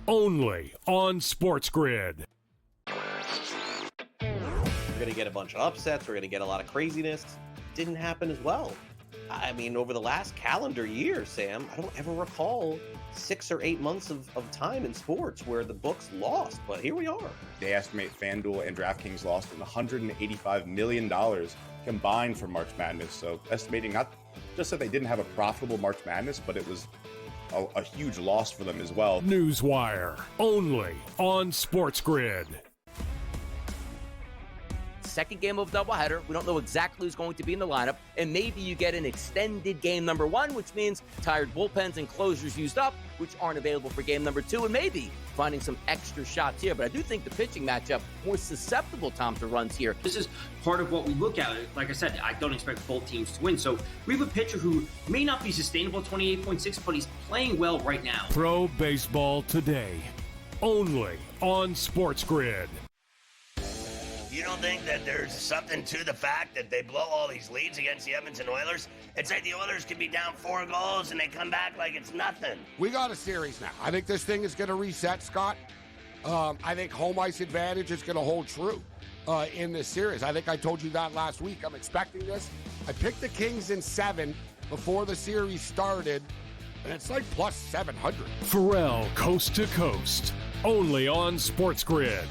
only on SportsGrid. We're going to get a bunch of upsets. We're going to get a lot of craziness. Didn't happen as well. I mean, over the last calendar year, Sam, I don't ever recall 6 or 8 months of time in sports where the books lost, but here we are. They estimate FanDuel and DraftKings lost $185 million combined for March Madness. So estimating not just that they didn't have a profitable March Madness, but it was a huge loss for them as well. Newswire, only on SportsGrid. Second game of doubleheader. We don't know exactly who's going to be in the lineup, and maybe you get an extended game number 1, which means tired bullpens and closers used up, which aren't available for game number 2, and maybe finding some extra shots here. But I do think the pitching matchup more susceptible, Tom, to runs here. This is part of what we look at. Like I said, I don't expect both teams to win. So we have a pitcher who may not be sustainable at 28.6, but he's playing well right now. Pro Baseball Today, only on SportsGrid. You don't think that there's something to the fact that they blow all these leads against the Edmonton Oilers? It's like the Oilers can be down 4 goals and they come back like it's nothing. We got a series now. I think this thing is going to reset, Scott. I think home ice advantage is going to hold true in this series. I think I told you that last week. I'm expecting this. I picked the Kings in 7 before the series started. and it's like plus 700. Ferrall coast to coast, only on SportsGrid.